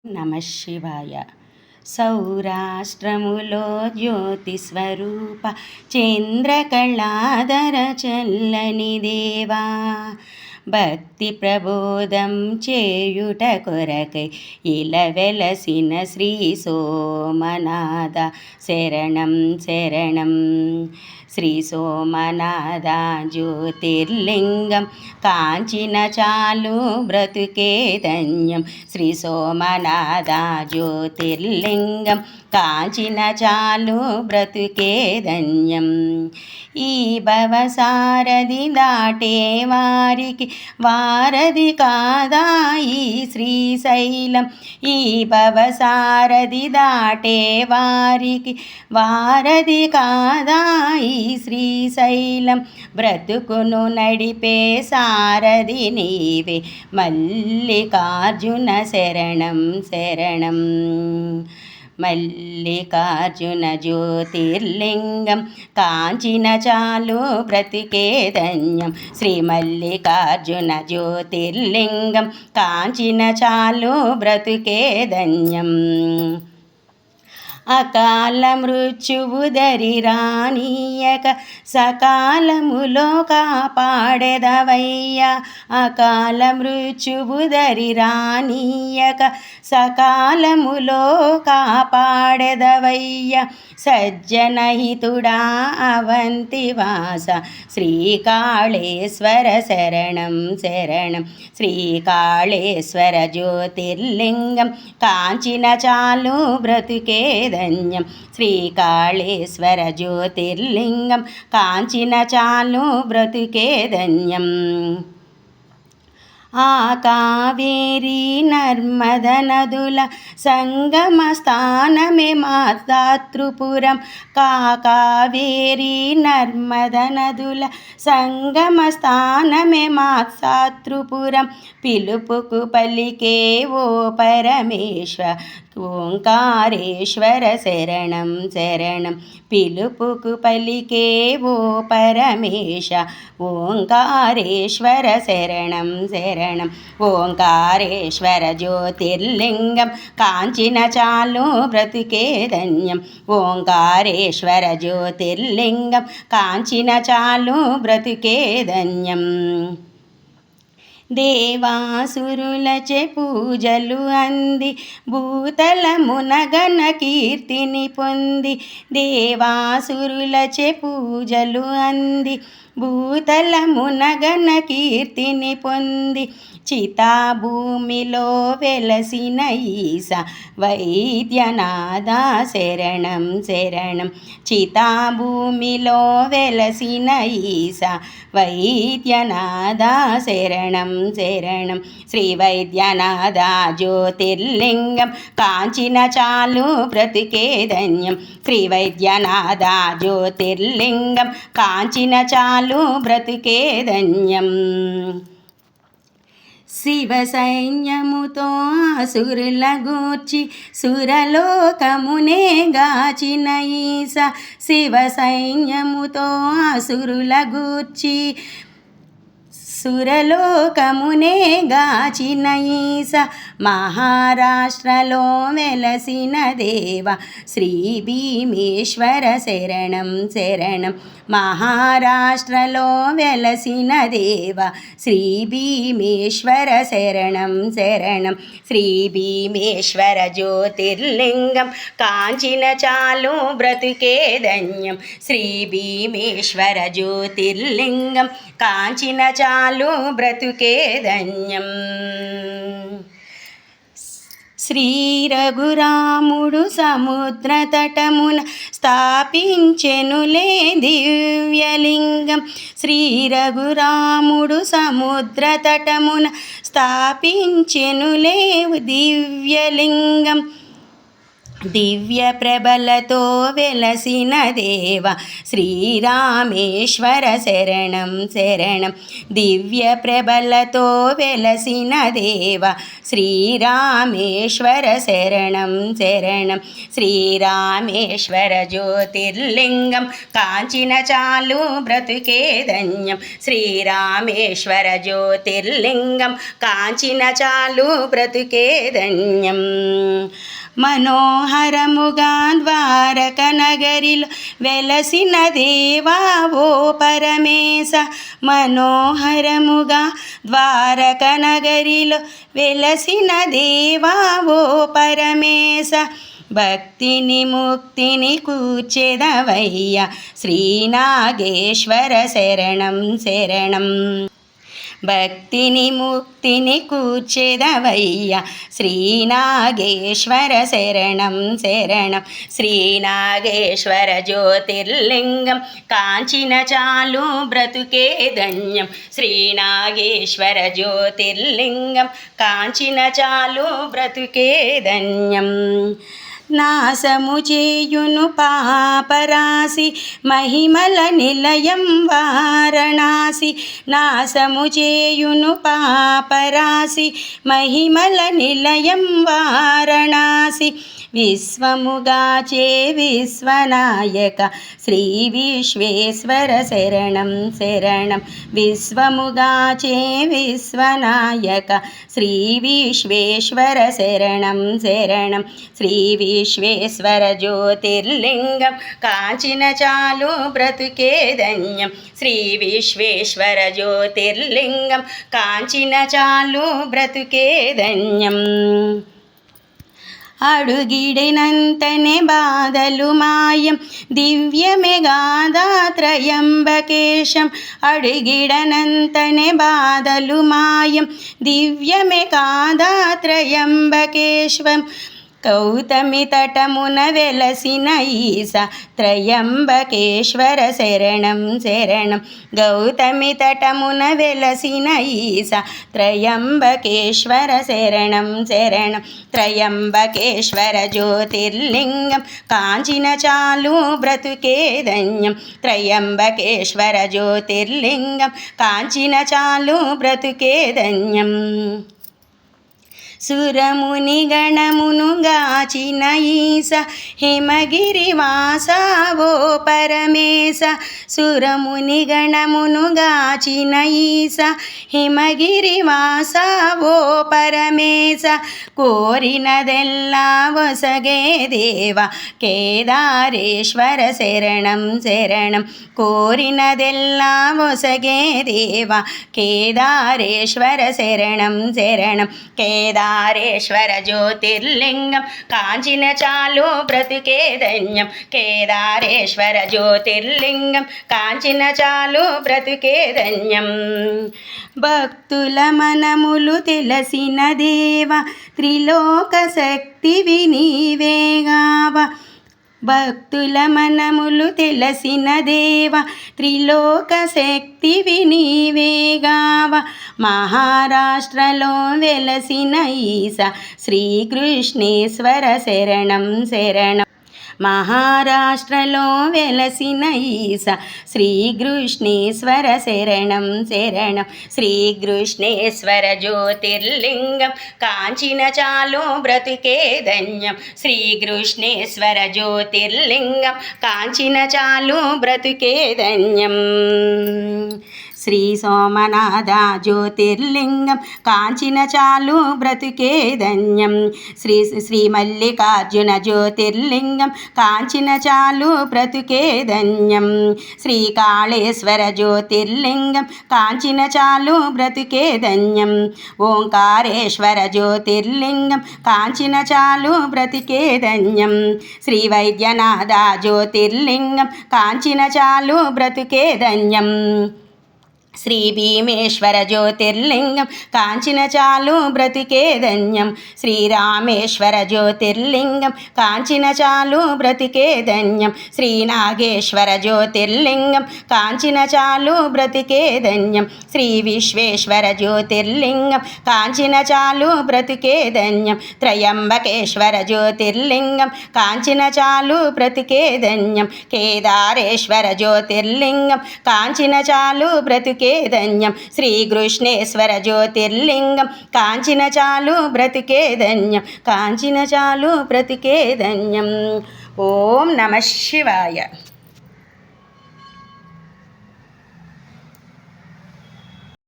నమ శివాయ. సౌరాష్ట్రములో జ్యోతి స్వరూప చంద్రకళాధర చల్లని దేవా, భక్తి ప్రబోధం చేయుట కొరకై ఇలవెలసిన శ్రీ సోమనాథ శరణం శరణం. శ్రీ సోమనాథ జ్యోతిర్లింగం కాంచిన చాలు బ్రతుకే ధన్యం. శ్రీ సోమనాథ జ్యోతిర్లింగం కాంచిన చాలు బ్రతుకే ధన్యం. ఈ భవసారథి దాటే వారికి వారధి కాదా ఈ శ్రీశైలం. ఈ భవసారథి దాటే వారికి వారధి కాదా ఈ శ్రీశైలం. బ్రతుకును నడిపే సారథి నీవే మల్లికార్జున శరణం శరణం. మల్లికార్జున జ్యోతిర్లింగం కాంచిన చాలు బ్రతికే ధన్యం. శ్రీ మల్లికార్జున జ్యోతిర్లింగం కాంచిన చాలు బ్రతుకే ధన్యం. అకాల మృత్యువు దరి రానీయక సకాలములో కాపాడెదవయ్యా. అకాల మృత్యువు దరి రానీయక సకాలములో కాపాడెదవయ్యా. సజ్జనహితుడా అవంతివాస శ్రీకాళేశ్వర శరణం శరణం. శ్రీకాళేశ్వర జ్యోతిర్లింగం కాంచిన చాలు బ్రతుకే ధన్యం. శ్రీకాళేశ్వర జ్యోతిర్లింగం కాంచిన చాలు బ్రతుకే ధన్యం. ఆ కావేరీ నర్మద నదుల సంగమ స్థానమే మాతాతృపురం. కావేరీ నర్మద నదుల సంగమ స్థానమే మాతాతృపురం. పిలుపుకు పలికే ఓ పరమేశ్వర ఓంకారేశ్వర శరణం శరణం. పిలుపుకు పలికే ఓ పరమేశ ఓంకారేశ్వర శరణం శరణం. ఓంకారేశ్వర జ్యోతిర్లింగం కాంచిన చాలు బ్రతుకే ధన్యం. ఓంకారేశ్వర జ్యోతిర్లింగం కాంచిన చాలు బ్రతుకే ధన్యం. దేవాసురులచే పూజలు అంది భూతలమునగన కీర్తిని పొంది. దేవాసురులచే పూజలు అంది భూతలమునగన కీర్తిని పొంది. చితాభూమిలో వెలసిన ఈశ వైద్యనాథ శరణం శరణం. చితాభూమిలో వెలసిన ఈశ వైద్యనాథ శరణం శరణం. శ్రీ వైద్యనాథ జ్యోతిర్లింగం కాంచిన చాలు బ్రతుకే ధన్యం. శ్రీ వైద్యనాథ జ్యోతిర్లింగం కాంచిన చాలు బ్రతుకే ధన్యం. శివ సైన్యముతో అసురుల గూర్చి సురలోకమునే గాచిన ఈశ. శివ సైన్యముతో అసురుల గూర్చి సురలోకమునే గాచిన ఈశ. మహారాష్ట్రలో వెలసిన దేవ శ్రీ భీమేశ్వర శరణం శరణం. మహారాష్ట్రలో వెలసిన దేవ శ్రీ భీమేశ్వర శరణం శరణం. శ్రీ భీమేశ్వర జ్యోతిర్లింగం కాంచిన చాలు బ్రతుకే ధన్యం. శ్రీ భీమేశ్వర జ్యోతిర్లింగం కాంచిన చాలు బ్రతుకే ధన్యం. శ్రీ రఘురాముడు సముద్ర తటమున స్థాపించెనులే దివ్యలింగం. శ్రీ రఘురాముడు సముద్ర తటమున స్థాపించెనులే దివ్యలింగం. దివ్య ప్రభలతో వెలసిన దేవ శ్రీరామేశ్వర శరణం శరణం. దివ్య ప్రభలతో వెలసిన దేవ శ్రీరామేశ్వర శరణం శరణం. శ్రీరామేశ్వర జ్యోతిర్లింగం కాంచిన చాలు బ్రతుకే ధన్యం. శ్రీరామేశ్వర జ్యోతిర్లింగం కాంచిన చాలు బ్రతుకే ధన్యం. మనోహరముగా ద్వారక నగరిలో వెలసిన దేవా ఓ పరమేశ. మనోహరముగా ద్వారక నగరిలో వెలసిన దేవా ఓ పరమేశ. భక్తిని ముక్తిని కూర్చెదవయ్య శ్రీనాగేశ్వర శరణం శరణం. భక్తిని ముక్తిని కూర్చెదవయ్య శ్రీనాగేశ్వర శరణం శరణం. శ్రీనాగేశ్వర జ్యోతిర్లింగం కాంచిన చాలు బ్రతుకే ధన్యం. శ్రీనాగేశ్వర జ్యోతిర్లింగం కాంచిన చాలు బ్రతుకే ధన్యం. నాశము చేయును పాపరాశి మహిమల నిలయం వారణాసి. నాశము చేయును పాపరాశి మహిమల నిలయం వారణాసి. విశ్వముగాచే విశ్వనాయక శ్రీ విశ్వేశ్వర శరణం శరణం. విశ్వముగాచే విశ్వనాయక శ్రీ విశ్వేశ్వర శరణం శరణం. శ్రీ విశ్వేశ్వర జ్యోతిర్లింగం కాంచిన చాలు బ్రతుకే ధన్యం. శ్రీ విశ్వేశ్వర జ్యోతిర్లింగం కాంచిన చాలు బ్రతుకే ధన్యం. అడుగిడినంతనే బాధలు మాయం దివ్యమే గాదా త్రయంబకేశం. అడుగిడనంతనే బాధలు మాయం దివ్యమే గాదా త్రయంబకేశం. గౌతమి తటమున వెలసిన ఈశ త్రయంబకేశ్వర శరణం శరణం. గౌతమి తటమున వెలసిన ఈశ త్రయంబకేశ్వర శరణం శరణం. త్రయంబకేశ్వర జ్యోతిర్లింగం కాంచిన చాలు బ్రతుకే ధన్యం. త్రయంబకేశ్వర జ్యోతిర్లింగం కాంచిన చాలు బ్రతుకే ధన్యం. సురముని గణమును గాచిన ఈశ హిమగిరివాస ఓ పరమేశ. సురముని గణమును గాచిన ఈశ హిమగిరివాస ఓ పరమేశ. కోరినదెల్లా వసగే దేవ కేదారేశ్వర శరణం శరణం. కోరినదెల్లా వసగే దేవ కేదారేశ్వర శరణం శరణం. కేదారేశ్వర జ్యోతిర్లింగం కాంచిన చాలు బ్రతుకే ధన్యం. కేదారేశ్వర జ్యోతిర్లింగం కాంచిన చాలు బ్రతుకే ధన్యం. భక్తుల మనములు తెలిసిన దేవ త్రిలోక శక్తివి నీవేగావ. భక్తుల మనములు తెలిసిన దేవ త్రిలోక శక్తివి నీవేగావ. మహారాష్ట్రలో వెలసిన ఈశ శ్రీకృష్ణేశ్వర శరణం శరణం. మహారాష్ట్రలో వెలసిన ఈశ శ్రీకృష్ణేశ్వర శరణం శరణం. శ్రీకృష్ణేశ్వర జ్యోతిర్లింగం కాంచిన చాలు బ్రతుకే ధన్యం. శ్రీకృష్ణేశ్వర జ్యోతిర్లింగం కాంచిన చాలు బ్రతుకే ధన్యం. శ్రీ సోమనాథ జ్యోతిర్లింగం కాంచిన చాలు బ్రతుకే ధన్యం. శ్రీ మల్లికార్జున జ్యోతిర్లింగం కాంచిన చాలు బ్రతుకే ధన్యం. శ్రీకాళేశ్వర జ్యోతిర్లింగం కాంచిన చాలు బ్రతుకే ధన్యం. ఓంకారేశ్వర జ్యోతిర్లింగం కాంచిన చాలు బ్రతుకే ధన్యం. శ్రీ వైద్యనాథ జ్యోతిర్లింగం కాంచిన చాలు బ్రతుకే ధన్యం. శ్రీ భీమేశ్వర జ్యోతిర్లింగం కాంచిన చాలు బ్రతికే ధన్యం. శ్రీరామేశ్వర జ్యోతిర్లింగం కాంచిన చాలు బ్రతికే ధన్యం. శ్రీ నాగేశ్వర జ్యోతిర్లింగం కాంచిన చాలు బ్రతికే ధన్యం. శ్రీ విశ్వేశ్వర జ్యోతిర్లింగం కాంచిన చాలు బ్రతికే ధన్యం. త్రయంబకేశ్వర జ్యోతిర్లింగం కాంచిన చాలు బ్రతికే ధన్యం. కేదారేశ్వర జ్యోతిర్లింగం కాంచిన చాలు బ్రతికే ధన్యం. శ్రీకృష్ణేశ్వర జ్యోతిర్లింగం కాంచిన చాలు బ్రతికే ధన్యం. కాంచిన చాలు బ్రతికే ధన్యం. ఓం నమః శివాయ.